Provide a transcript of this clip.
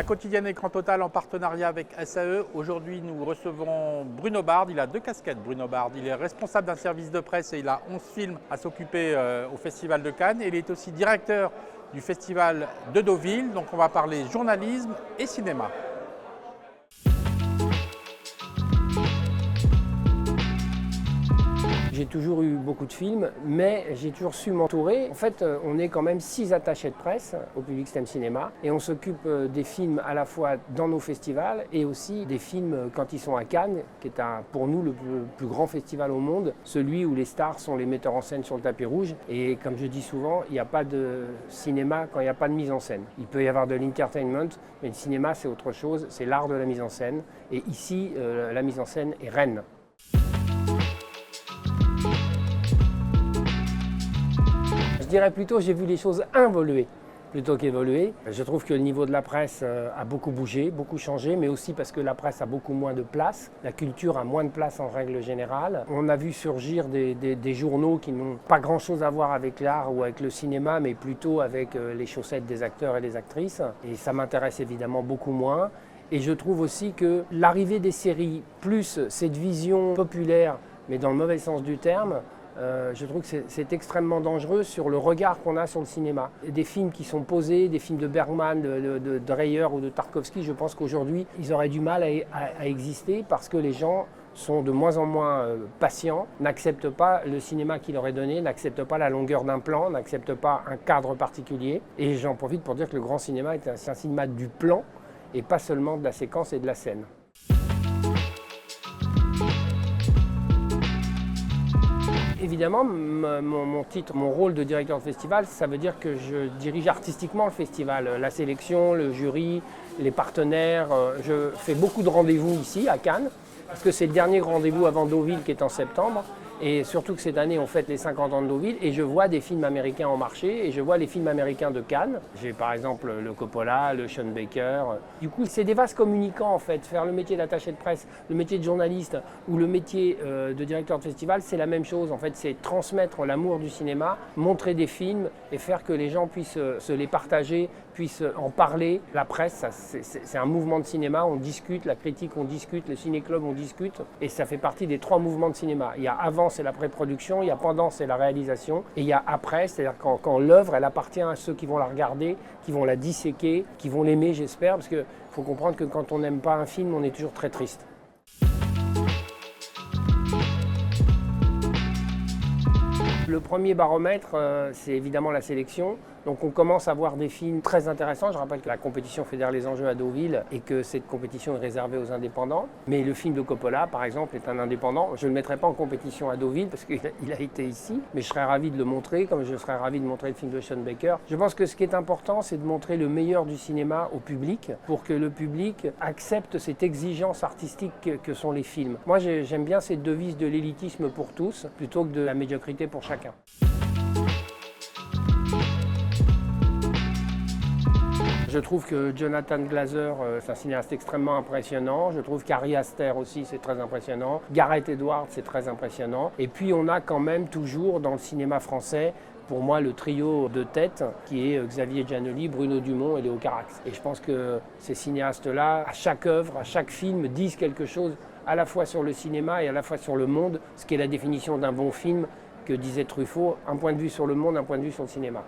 La quotidienne Écran Total en partenariat avec SAE. Aujourd'hui, nous recevons Bruno Bard. Il a deux casquettes, Bruno Bard. Il est responsable d'un service de presse et il a 11 films à s'occuper au Festival de Cannes. Et il est aussi directeur du Festival de Deauville. Donc on va parler journalisme et cinéma. J'ai toujours eu beaucoup de films, mais j'ai toujours su m'entourer. En fait, on est quand même 6 attachés de presse au Public STEM Cinéma et on s'occupe des films à la fois dans nos festivals et aussi des films quand ils sont à Cannes, qui est pour nous le plus grand festival au monde, celui où les stars sont les metteurs en scène sur le tapis rouge. Et comme je dis souvent, il n'y a pas de cinéma quand il n'y a pas de mise en scène. Il peut y avoir de l'entertainment, mais le cinéma c'est autre chose, c'est l'art de la mise en scène. Et ici, la mise en scène est reine. Je dirais plutôt j'ai vu les choses involuer plutôt qu'évoluer. Je trouve que le niveau de la presse a beaucoup bougé, beaucoup changé, mais aussi parce que la presse a beaucoup moins de place. La culture a moins de place en règle générale. On a vu surgir des journaux qui n'ont pas grand-chose à voir avec l'art ou avec le cinéma, mais plutôt avec les chaussettes des acteurs et des actrices. Et ça m'intéresse évidemment beaucoup moins. Et je trouve aussi que l'arrivée des séries, plus cette vision populaire, mais dans le mauvais sens du terme, je trouve que c'est extrêmement dangereux sur le regard qu'on a sur le cinéma. Des films qui sont posés, des films de Bergman, de Dreyer ou de Tarkovsky, je pense qu'aujourd'hui, ils auraient du mal à exister parce que les gens sont de moins en moins patients, n'acceptent pas le cinéma qu'il leur est donné, n'acceptent pas la longueur d'un plan, n'acceptent pas un cadre particulier. Et j'en profite pour dire que le grand cinéma est un cinéma du plan et pas seulement de la séquence et de la scène. Évidemment, mon titre, mon rôle de directeur de festival, ça veut dire que je dirige artistiquement le festival, la sélection, le jury, les partenaires. Je fais beaucoup de rendez-vous ici à Cannes, parce que c'est le dernier rendez-vous avant Deauville qui est en septembre. Et surtout que cette année, on fête les 50 ans de Deauville et je vois des films américains en marché et je vois les films américains de Cannes. J'ai par exemple le Coppola, le Sean Baker. Du coup, c'est des vases communicants en fait. Faire le métier d'attaché de presse, le métier de journaliste ou le métier de directeur de festival, c'est la même chose. En fait, c'est transmettre l'amour du cinéma, montrer des films et faire que les gens puissent se les partager, puissent en parler. La presse, c'est un mouvement de cinéma. On discute, la critique, on discute, le ciné-club, on discute. Et ça fait partie des 3 mouvements de cinéma. Il y a avant, c'est la pré-production, il y a pendant, c'est la réalisation, et il y a après, c'est-à-dire quand l'œuvre, elle appartient à ceux qui vont la regarder, qui vont la disséquer, qui vont l'aimer, j'espère, parce qu'il faut comprendre que quand on n'aime pas un film, on est toujours très triste. Le premier baromètre, c'est évidemment la sélection. Donc on commence à voir des films très intéressants. Je rappelle que la compétition fédère les enjeux à Deauville et que cette compétition est réservée aux indépendants. Mais le film de Coppola, par exemple, est un indépendant. Je ne le mettrai pas en compétition à Deauville parce qu'il a été ici. Mais je serais ravi de le montrer, comme je serais ravi de montrer le film de Sean Baker. Je pense que ce qui est important, c'est de montrer le meilleur du cinéma au public pour que le public accepte cette exigence artistique que sont les films. Moi, j'aime bien cette devise de l'élitisme pour tous plutôt que de la médiocrité pour chacun. Je trouve que Jonathan Glazer, c'est un cinéaste extrêmement impressionnant. Je trouve qu'Ari Aster aussi, c'est très impressionnant. Gareth Edwards, c'est très impressionnant. Et puis on a quand même toujours dans le cinéma français, pour moi, le trio de tête, qui est Xavier Giannoli, Bruno Dumont et Léo Carax. Et je pense que ces cinéastes-là, à chaque œuvre, à chaque film, disent quelque chose à la fois sur le cinéma et à la fois sur le monde, ce qui est la définition d'un bon film que disait Truffaut, un point de vue sur le monde, un point de vue sur le cinéma.